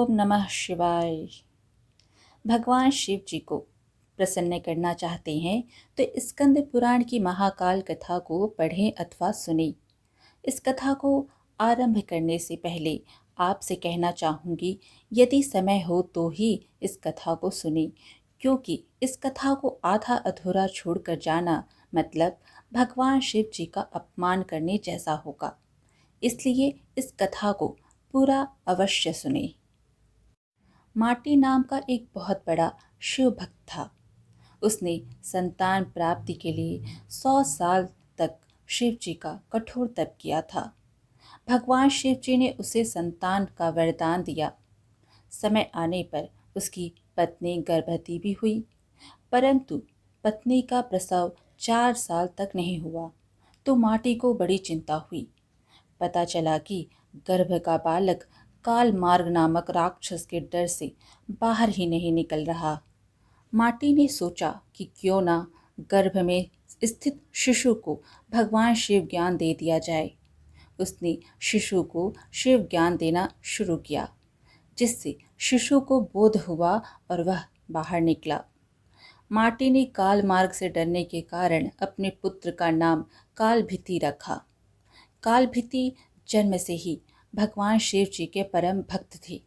ओम नमः शिवाय। भगवान शिव जी को प्रसन्न करना चाहते हैं तो स्कंद पुराण की महाकाल कथा को पढ़ें अथवा सुनें। इस कथा को आरंभ करने से पहले आपसे कहना चाहूँगी, यदि समय हो तो ही इस कथा को सुनें, क्योंकि इस कथा को आधा अधूरा छोड़कर जाना मतलब भगवान शिव जी का अपमान करने जैसा होगा। इसलिए इस कथा को पूरा अवश्य सुनें। माटी नाम का एक बहुत बड़ा शिव भक्त था। उसने संतान प्राप्ति के लिए 100 साल तक शिव जी का कठोर तप किया था। भगवान शिव जी ने उसे संतान का वरदान दिया। समय आने पर उसकी पत्नी गर्भवती भी हुई, परंतु पत्नी का प्रसव 4 साल तक नहीं हुआ तो माटी को बड़ी चिंता हुई। पता चला कि गर्भ का बालक काल मार्ग नामक राक्षस के डर से बाहर ही नहीं निकल रहा। माटी ने सोचा कि क्यों ना गर्भ में स्थित शिशु को भगवान शिव ज्ञान दे दिया जाए। उसने शिशु को शिव ज्ञान देना शुरू किया, जिससे शिशु को बोध हुआ और वह बाहर निकला। माटी ने काल मार्ग से डरने के कारण अपने पुत्र का नाम कालभीति रखा। कालभीति जन्म से ही भगवान शिव जी के परम भक्त थे।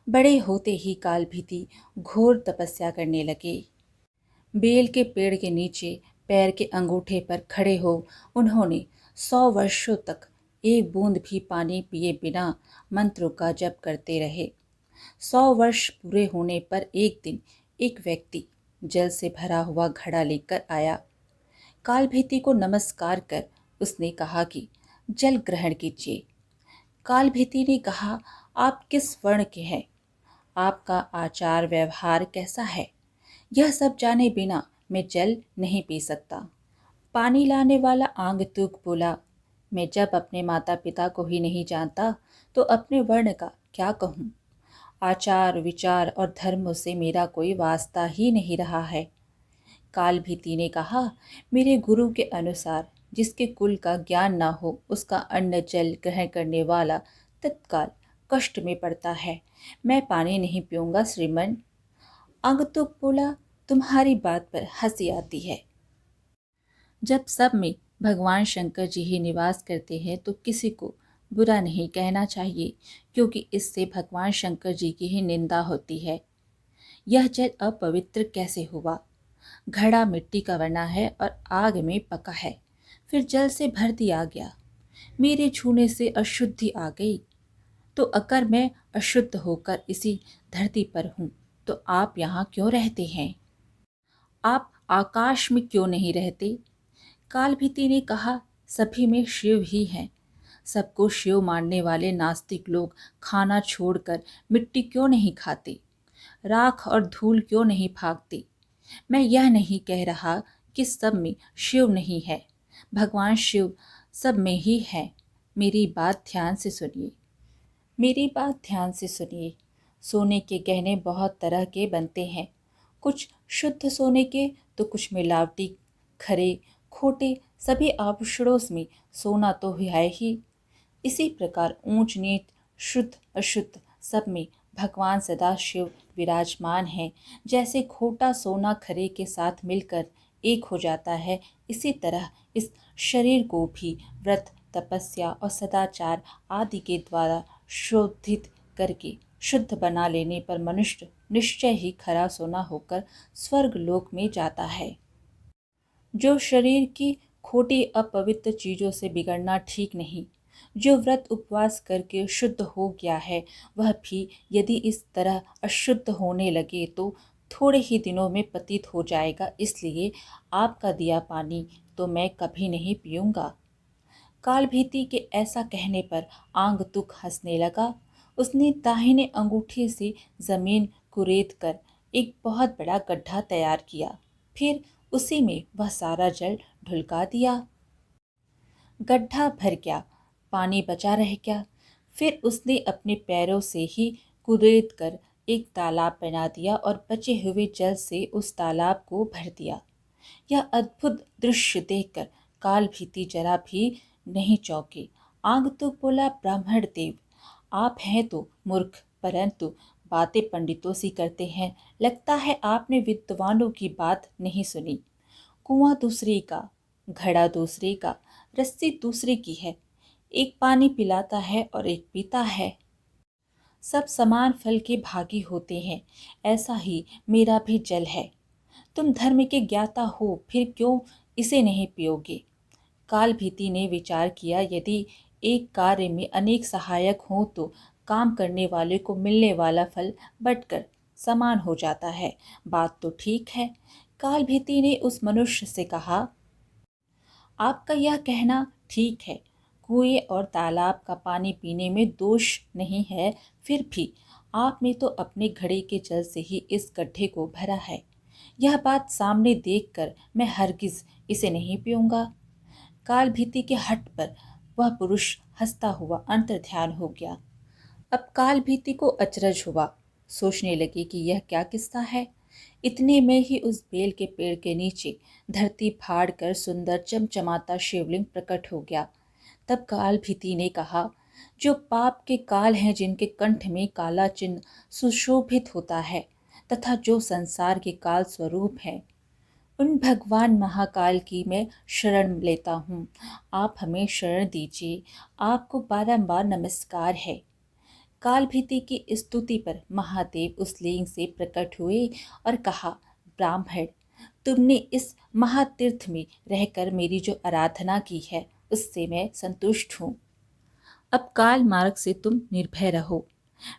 बड़े होते ही कालभीति घोर तपस्या करने लगे। बेल के पेड़ के नीचे पैर के अंगूठे पर खड़े हो उन्होंने 100 वर्षों तक एक बूंद भी पानी पिए बिना मंत्रों का जप करते रहे। 100 वर्ष पूरे होने पर एक दिन एक व्यक्ति जल से भरा हुआ घड़ा लेकर आया। कालभीति को नमस्कार कर उसने कहा कि जल ग्रहण कीजिए। कालभीति ने कहा, आप किस वर्ण के हैं? आपका आचार व्यवहार कैसा है? यह सब जाने बिना मैं जल नहीं पी सकता। पानी लाने वाला आंगतुक बोला, मैं जब अपने माता पिता को ही नहीं जानता तो अपने वर्ण का क्या कहूँ। आचार विचार और धर्म से मेरा कोई वास्ता ही नहीं रहा है। कालभीति ने कहा, मेरे गुरु के अनुसार जिसके कुल का ज्ञान ना हो उसका अन्न जल ग्रहण करने वाला तत्काल कष्ट में पड़ता है। मैं पानी नहीं पीऊंगा श्रीमन। अंगतुक बोला, तुम्हारी बात पर हंसी आती है। जब सब में भगवान शंकर जी ही निवास करते हैं तो किसी को बुरा नहीं कहना चाहिए, क्योंकि इससे भगवान शंकर जी की ही निंदा होती है। यह जल अपवित्र कैसे हुआ? घड़ा मिट्टी का बना है और आग में पका है, फिर जल से भर दिया गया। मेरे छूने से अशुद्धि आ गई, तो अगर मैं अशुद्ध होकर इसी धरती पर हूँ तो आप यहाँ क्यों रहते हैं? आप आकाश में क्यों नहीं रहते? कालभीति ने कहा, सभी में शिव ही हैं। सबको शिव मानने वाले नास्तिक लोग खाना छोड़कर मिट्टी क्यों नहीं खाते? राख और धूल क्यों नहीं भागते? मैं यह नहीं कह रहा कि सब में शिव नहीं है। भगवान शिव सब में ही है। मेरी बात ध्यान से सुनिए। मेरी बात ध्यान से सुनिए। सोने के गहने बहुत तरह के बनते हैं, कुछ शुद्ध सोने के तो कुछ मिलावटी, खरे खोटे सभी आभूषणों में सोना तो है ही। इसी प्रकार ऊंच नीच शुद्ध अशुद्ध सब में भगवान सदा शिव विराजमान है। जैसे खोटा सोना खरे के साथ मिलकर एक हो जाता है, इसी तरह इस शरीर को भी व्रत तपस्या और सदाचार आदि के द्वारा शोधित करके शुद्ध बना लेने पर मनुष्य निश्चय ही खरा सोना होकर स्वर्ग लोक में जाता है। जो शरीर की खोटी अपवित्र चीज़ों से बिगड़ना ठीक नहीं, जो व्रत उपवास करके शुद्ध हो गया है वह भी यदि इस तरह अशुद्ध होने लगे तो थोड़े ही दिनों में पतित हो जाएगा। इसलिए आपका दिया पानी तो मैं कभी नहीं पीऊँगा। कालभीति के ऐसा कहने पर आंगतुक हंसने लगा। उसने दाहिने अंगूठे से जमीन कुरेद कर एक बहुत बड़ा गड्ढा तैयार किया, फिर उसी में वह सारा जल ढुलका दिया। गड्ढा भर गया, पानी बचा रह गया। फिर उसने अपने पैरों से ही कुरेद कर एक तालाब बना दिया और बचे हुए जल से उस तालाब को भर दिया। यह अद्भुत दृश्य देखकर कालभीति जरा भी नहीं चौंके। आगंतुक बोला, ब्राह्मण देव, आप हैं तो मूर्ख, परंतु बातें पंडितों सी करते हैं। लगता है आपने विद्वानों की बात नहीं सुनी। कुआं दूसरे का, घड़ा दूसरे का, रस्सी दूसरे की है। एक पानी पिलाता है और एक पीता है। सब समान फल के भागी होते हैं। ऐसा ही मेरा भी जल है। तुम धर्म के ज्ञाता हो, फिर क्यों इसे नहीं पियोगे? काल भीति ने विचार किया, यदि एक कार्य में अनेक सहायक हों तो काम करने वाले को मिलने वाला फल बंटकर समान हो जाता है। बात तो ठीक है। काल भीति ने उस मनुष्य से कहा, आपका यह कहना ठीक है। कुएं और तालाब का पानी पीने में दोष नहीं है, फिर भी आपने तो अपने घड़े के जल से ही इस गड्ढे को भरा है। यह बात सामने देखकर मैं हरगिज इसे नहीं पीऊंगा। काल भीति के हट पर वह पुरुष हंसता हुआ अंतर्ध्यान हो गया। अब काल भीति को अचरज हुआ। सोचने लगी कि यह क्या किस्सा है। इतने में ही उस बेल के पेड़ के नीचे धरती फाड़ कर सुंदर चमचमाता शिवलिंग प्रकट हो गया। तब काल भीति ने कहा, जो पाप के काल हैं, जिनके कंठ में काला चिन्ह सुशोभित होता है तथा जो संसार के काल स्वरूप है, उन भगवान महाकाल की मैं शरण लेता हूँ। आप हमें शरण दीजिए। आपको बारंबार नमस्कार है। काल भीति की स्तुति पर महादेव उस लिंग से प्रकट हुए और कहा, ब्राह्मण, तुमने इस महातीर्थ में रहकर मेरी जो आराधना की है उससे मैं संतुष्ट हूँ। अब काल मार्ग से तुम निर्भय रहो।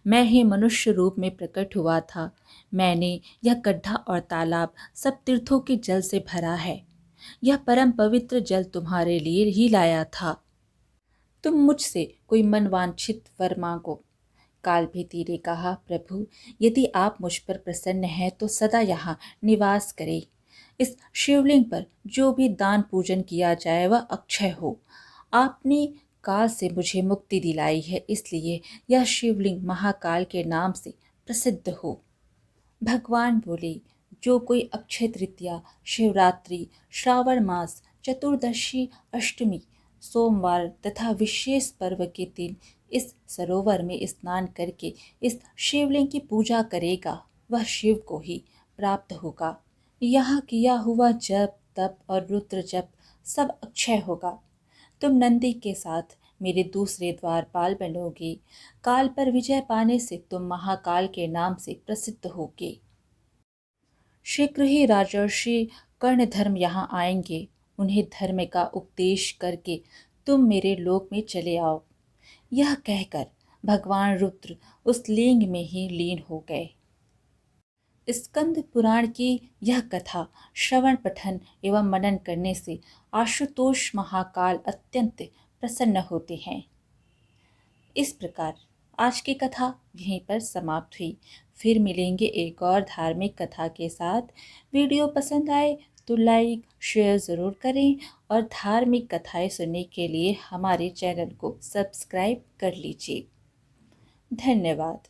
मैं ही मनुष्य रूप में प्रकट हुआ था। मैंने यह गड्ढा और तालाब सब तीर्थों के जल से भरा है। यह परम पवित्र जल तुम्हारे लिए ही लाया था। तुम मुझसे कोई मनवांछित वर मांगो। काल भीति ने कहा, प्रभु, यदि आप मुझ पर प्रसन्न हैं तो सदा यहाँ निवास करें। इस शिवलिंग पर जो भी दान पूजन किया जाए वह अक्षय हो। आपने काल से मुझे मुक्ति दिलाई है, इसलिए यह शिवलिंग महाकाल के नाम से प्रसिद्ध हो। भगवान बोले, जो कोई अक्षय तृतीया, शिवरात्रि, श्रावण मास, चतुर्दशी, अष्टमी, सोमवार तथा विशेष पर्व के दिन इस सरोवर में स्नान करके इस शिवलिंग की पूजा करेगा, वह शिव को ही प्राप्त होगा। यहाँ किया हुआ जप, तप और रुद्र जप सब अक्षय होगा। तुम नंदी के साथ मेरे दूसरे द्वारपाल बनोगे। काल पर विजय पाने से तुम महाकाल के नाम से प्रसिद्ध होगे। शीघ्र ही राजर्षि कर्णधर्म यहाँ आएंगे। उन्हें धर्म का उपदेश करके तुम मेरे लोक में चले आओ। यह कहकर भगवान रुद्र उस लिंग में ही लीन हो गए। स्कंद पुराण की यह कथा श्रवण, पठन एवं मनन करने से आशुतोष महाकाल अत्यंत प्रसन्न होते हैं। इस प्रकार आज की कथा यहीं पर समाप्त हुई। फिर मिलेंगे एक और धार्मिक कथा के साथ। वीडियो पसंद आए तो लाइक शेयर ज़रूर करें और धार्मिक कथाएं सुनने के लिए हमारे चैनल को सब्सक्राइब कर लीजिए। धन्यवाद।